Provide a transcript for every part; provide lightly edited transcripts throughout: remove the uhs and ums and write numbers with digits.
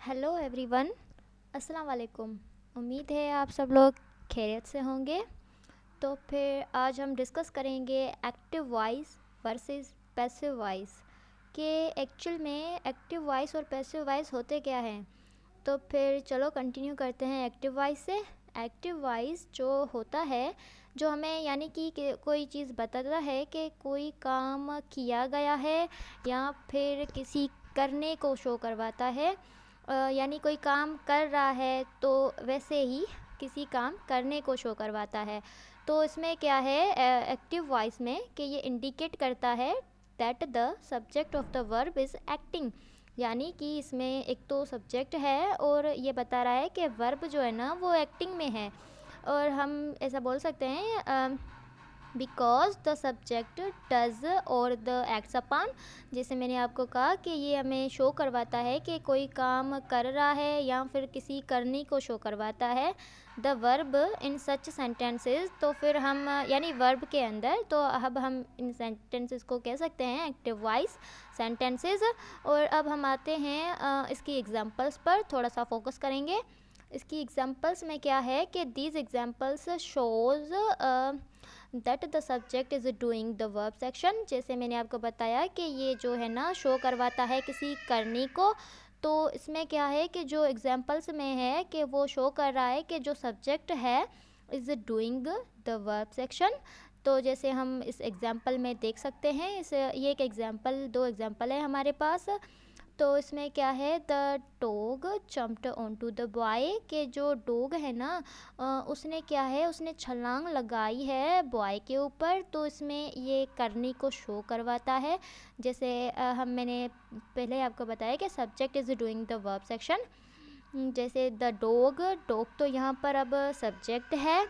Hello everyone, अस्सलाम वालेकुम। उम्मीद है आप सब लोग खैरियत से होंगे। तो फिर आज हम डिस्कस करेंगे active voice versus passive voice कि एक्चुअल में एक्टिव वॉइस और पैसिव वॉइस होते क्या हैं। तो फिर चलो कंटिन्यू करते हैं एक्टिव वॉइस से। एक्टिव वॉइस जो होता है, जो हमें यानी कि कोई चीज़ बताता है कि कोई काम किया गया है या फिर किसी करने को शो करवाता है। यानी कोई काम कर रहा है तो वैसे ही किसी काम करने को शो करवाता है। तो इसमें क्या है एक्टिव वॉइस में कि ये इंडिकेट करता है that the subject of the verb is acting. यानी कि इसमें एक तो सब्जेक्ट है और ये बता रहा है कि वर्ब जो है ना वो एक्टिंग में है। और हम ऐसा बोल सकते हैं बिकॉज द सब्जेक्ट डज और द एक्ट्स अपान। जैसे मैंने आपको कहा कि ये हमें शो करवाता है कि कोई काम कर रहा है या फिर किसी करने को शो करवाता है the verb in such sentences. तो फिर हम यानी वर्ब के अंदर, तो अब हम इन सेंटेंसेस को कह सकते हैं एक्टिव वॉइस सेंटेंसेस। और अब हम आते हैं इसकी एग्जांपल्स पर, थोड़ा सा फोकस करेंगे। इसकी एग्जांपल्स में क्या है कि these examples shows that the subject is doing the verb section. जैसे मैंने आपको बताया कि ये जो है ना शो करवाता है किसी करने को। तो इसमें क्या है कि जो एग्जांपल्स में है कि वो शो कर रहा है कि जो सब्जेक्ट है is doing the verb section. तो जैसे हम इस एग्जांपल में देख सकते हैं, ये एक एग्जांपल, दो एग्जांपल है हमारे पास। तो इसमें क्या है, the dog jumped onto the boy, के जो डॉग है ना उसने क्या है, उसने छलांग लगाई है बॉय के ऊपर। तो इसमें ये करने को शो करवाता है। जैसे मैंने पहले आपको बताया कि subject is doing the verb section. जैसे द डॉग, डॉग तो यहाँ पर अब सब्जेक्ट है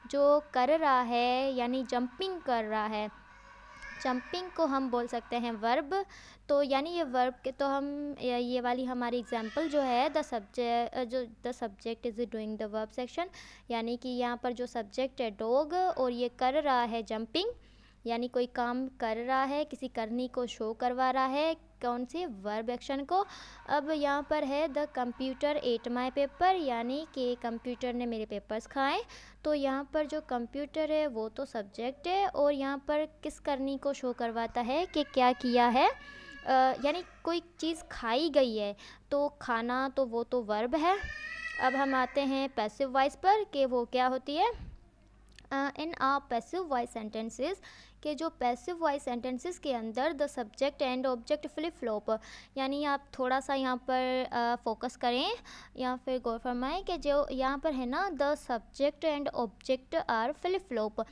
जो कर रहा है यानी जंपिंग कर रहा है। जंपिंग को हम बोल सकते हैं वर्ब। तो यानी ये वर्ब के तो हम ये वाली हमारी एग्जांपल जो है the subject is doing the verb section, यानी कि यहाँ पर जो सब्जेक्ट है डॉग और ये कर रहा है जंपिंग, यानी कोई काम कर रहा है, किसी करनी को शो करवा रहा है, कौन से वर्ब एक्शन को। अब यहाँ पर है the computer at my paper, यानी कि कंप्यूटर ने मेरे पेपर्स खाए। तो यहाँ पर जो कंप्यूटर है वो तो सब्जेक्ट है और यहाँ पर किस करनी को शो करवाता है कि क्या किया है, यानी कोई चीज़ खाई गई है। तो खाना तो वो तो वर्ब है। अब हम आते हैं पैसिव वॉइस पर कि वो क्या होती है। इन आ पैसिव वॉइस सेंटेंसेस, के जो पैसिव वॉइस सेंटेंसेस के अंदर the subject and object flip flop, यानी आप थोड़ा सा यहाँ पर फोकस करें या फिर गौर फरमाएं कि जो यहाँ पर है ना the subject and object R flip flop.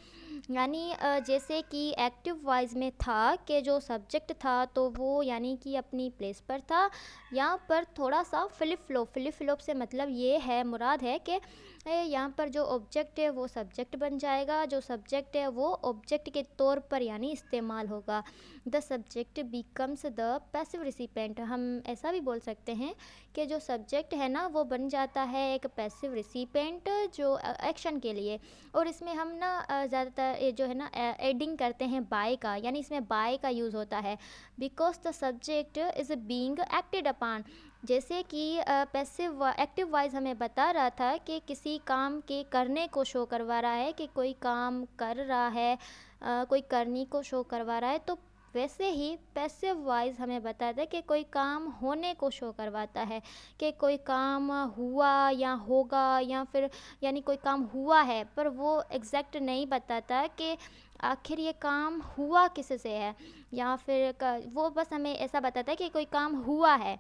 यानी जैसे कि एक्टिव वॉइस में था कि जो सब्जेक्ट था तो वो यानी कि अपनी प्लेस पर था। यहाँ पर थोड़ा सा फ्लिप फ्लॉप से मतलब ये है, मुराद है कि यहाँ पर जो ऑब्जेक्ट है वो सब्जेक्ट बन जाएगा, जो सब्जेक्ट है वो ऑब्जेक्ट के तौर पर यानी इस्तेमाल होगा। The subject becomes the passive recipient. हम ऐसा भी बोल सकते हैं कि जो सब्जेक्ट है ना वो बन जाता है एक पैसिव रिसिपेंट जो एक्शन के लिए। और इसमें हम ना ज़्यादातर ये जो है ना एडिंग करते हैं बाय का, यानी इसमें बाय का यूज़ होता है। Because the subject is being acted upon. जैसे कि पैसिव एक्टिव वॉइस हमें बता रहा था कि किसी काम के करने को शो करवा रहा है कि कोई काम कर रहा है, कोई करनी को शो करवा रहा है। तो वैसे ही पैसिव वॉइस हमें बताता है कि कोई काम होने को शो करवाता है कि कोई काम हुआ या होगा, या फिर यानी कोई काम हुआ है पर वो एग्जैक्ट नहीं बताता कि आखिर ये काम हुआ किससे है, या फिर वो बस हमें ऐसा बताता है कि कोई काम हुआ है।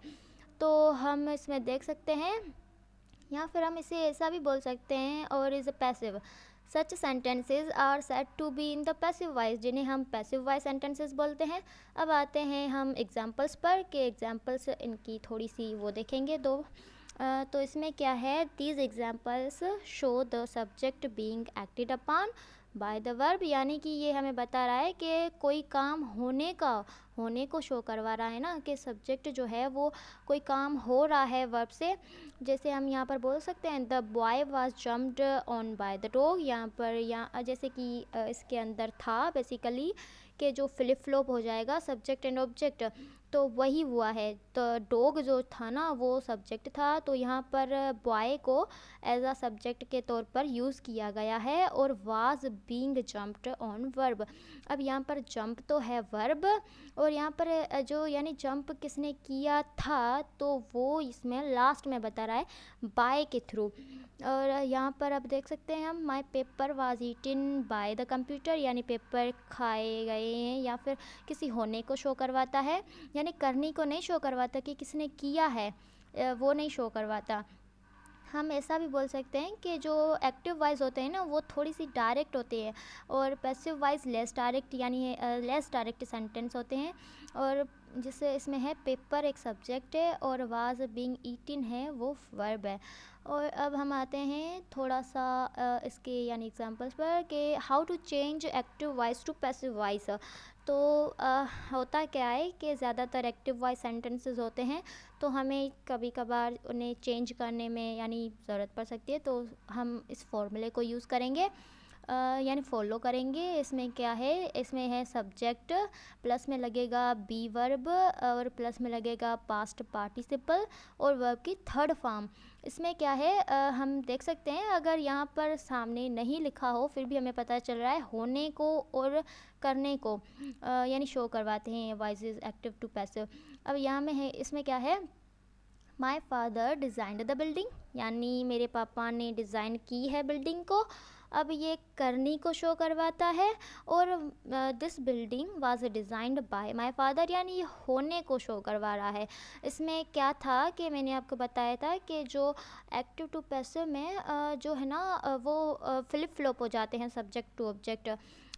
तो हम इसमें देख सकते हैं, या फिर हम इसे ऐसा भी बोल सकते हैं और is passive. Such sentences are said to be in the passive voice, जिन्हें हम पैसिव वॉइस सेंटेंसेस बोलते हैं। अब आते हैं हम एग्जांपल्स पर कि एग्जांपल्स इनकी थोड़ी सी वो देखेंगे दो। तो इसमें क्या है, these examples show the subject being acted upon by the verb, यानी कि ये हमें बता रहा है कि कोई काम होने को शो करवा रहा है ना, कि सब्जेक्ट जो है वो कोई काम हो रहा है वर्ब से। जैसे हम यहाँ पर बोल सकते हैं the boy was jumped on by the dog. यहाँ पर यहाँ जैसे कि इसके अंदर था बेसिकली कि जो फ्लिप फ्लॉप हो जाएगा सब्जेक्ट एंड ऑब्जेक्ट। तो वही हुआ है। तो डॉग जो था ना वो सब्जेक्ट था, तो यहाँ पर बॉय को एज अ सब्जेक्ट के तौर पर यूज़ किया गया है, और was being jumped on verb. अब यहाँ पर जंप तो है वर्ब, और यहाँ पर जो यानी जंप किसने किया था तो वो इसमें लास्ट में बता रहा है बाय के थ्रू। और यहाँ पर अब देख सकते हैं हम, my paper was eaten by the computer, यानी पेपर खाए गए हैं, या फिर किसी होने को शो करवाता है, यानी करनी को नहीं शो करवाता कि किसने किया है, वो नहीं शो करवाता। हम ऐसा भी बोल सकते हैं कि जो एक्टिव वॉइस होते हैं ना वो थोड़ी सी डायरेक्ट होते हैं, और पैसिव वॉइस लेस डायरेक्ट, यानी लेस डायरेक्ट सेंटेंस होते हैं। और जिससे इसमें है पेपर एक सब्जेक्ट है, और वाज बीइंग ईटिन है वो वर्ब है। और अब हम आते हैं थोड़ा सा इसके यानी एग्जांपल्स पर, कि how to change active voice to passive voice. तो होता क्या है कि ज़्यादातर एक्टिव वॉइस सेंटेंसेस होते हैं, तो हमें कभी कभार उन्हें चेंज करने में यानी ज़रूरत पड़ सकती है, तो हम इस फॉर्मूले को यूज़ करेंगे, यानी फॉलो करेंगे। इसमें क्या है, इसमें है सब्जेक्ट, प्लस में लगेगा बी वर्ब, और प्लस में लगेगा पास्ट पार्टिसिपल, और वर्ब की थर्ड फॉर्म। इसमें क्या है, हम देख सकते हैं अगर यहाँ पर सामने नहीं लिखा हो फिर भी हमें पता चल रहा है होने को और करने को यानी शो करवाते हैं वॉइसेस एक्टिव टू पैसिव। अब यहाँ में है, इसमें क्या है, my father designed the building, यानी मेरे पापा ने डिज़ाइन की है बिल्डिंग को। अब ये करनी को शो करवाता है, और this building was designed by my father, यानी ये होने को शो करवा रहा है। इसमें क्या था कि मैंने आपको बताया था कि जो एक्टिव टू पैसिव में जो है ना वो फ्लिप फ्लॉप हो जाते हैं सब्जेक्ट टू ऑब्जेक्ट।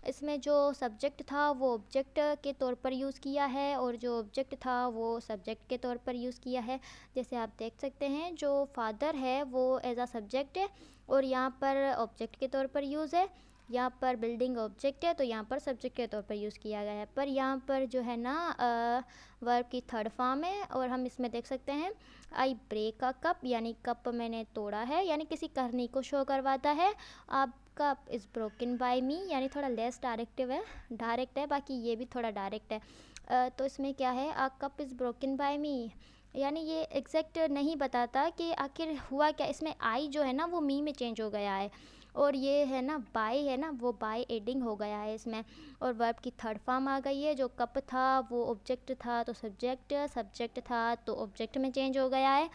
इसमें जो सब्जेक्ट था वो ऑब्जेक्ट के तौर पर यूज़ किया है, और जो ऑब्जेक्ट था वो सब्जेक्ट के तौर पर यूज़ किया है। जैसे आप देख सकते हैं जो फादर है वो एज अ सब्जेक्ट है, और यहाँ पर ऑब्जेक्ट के तौर पर यूज़ है। यहाँ पर बिल्डिंग ऑब्जेक्ट है, तो यहाँ पर सब्जेक्ट के तौर पर यूज़ किया गया है। पर यहाँ पर जो है ना वर्ब की थर्ड फॉर्म है, और हम इसमें देख सकते हैं आई ब्रेक अ कप, यानी कप मैंने तोड़ा है, यानी किसी करनी को शो करवाता है। आप cup is broken by me, यानी थोड़ा लेस डायरेक्ट है, बाकी ये भी थोड़ा डायरेक्ट है। तो इसमें क्या है, आ cup is broken by me, यानी ये एग्जैक्ट नहीं बताता कि आखिर हुआ क्या। इसमें आई जो है ना वो मी में चेंज हो गया है, और ये है ना बाय है ना वो बाय एडिंग हो गया है इसमें। और वर्ब की थर्ड फॉर्म आ गई है, जो कप था वो ऑब्जेक्ट था तो सब्जेक्ट था तो ऑब्जेक्ट में चेंज हो गया है।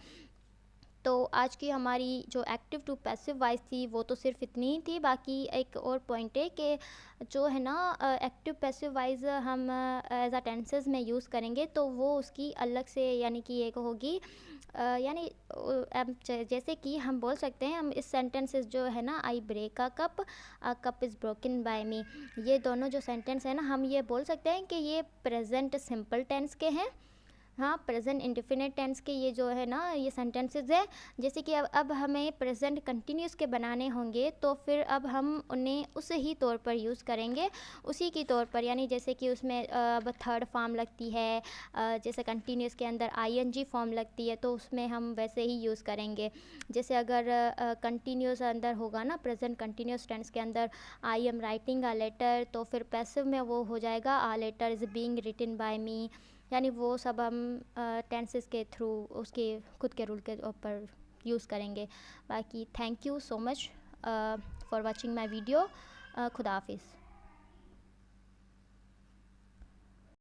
तो आज की हमारी जो एक्टिव टू पैसिव वॉइस थी वो तो सिर्फ इतनी ही थी। बाकी एक और पॉइंट है कि जो है ना एक्टिव पैसिव वॉइस हम एज अ टेंसेस में यूज़ करेंगे तो वो उसकी अलग से यानी कि एक होगी, यानी अब जैसे कि हम बोल सकते हैं, हम इस सेंटेंसेस जो है ना I break a cup is broken by me, ये दोनों जो सेंटेंस है ना हम ये बोल सकते हैं कि ये प्रेजेंट सिंपल टेंस के हैं। हाँ, प्रेजेंट इंडेफिनिट टेंस के ये जो है ना ये सेंटेंसेस है। जैसे कि अब हमें प्रेजेंट कंटिन्यूस के बनाने होंगे तो फिर अब हम उन्हें उस ही तौर पर यूज़ करेंगे, उसी की तौर पर, यानी जैसे कि उसमें अब थर्ड फॉर्म लगती है, जैसे कंटिन्यूस के अंदर आईएनजी फॉर्म लगती है तो उसमें हम वैसे ही यूज़ करेंगे। जैसे अगर कंटिन्यूस अंदर होगा ना प्रेजेंट कंटिन्यूस टेंस के अंदर I am writing a letter, तो फिर पैसिव में वो हो जाएगा a letter is being written by me, यानी वो सब हम टेंसेस के थ्रू उसके खुद के रूल के ऊपर यूज़ करेंगे। बाकी thank you so much for watching my video. खुदा हाफिज़।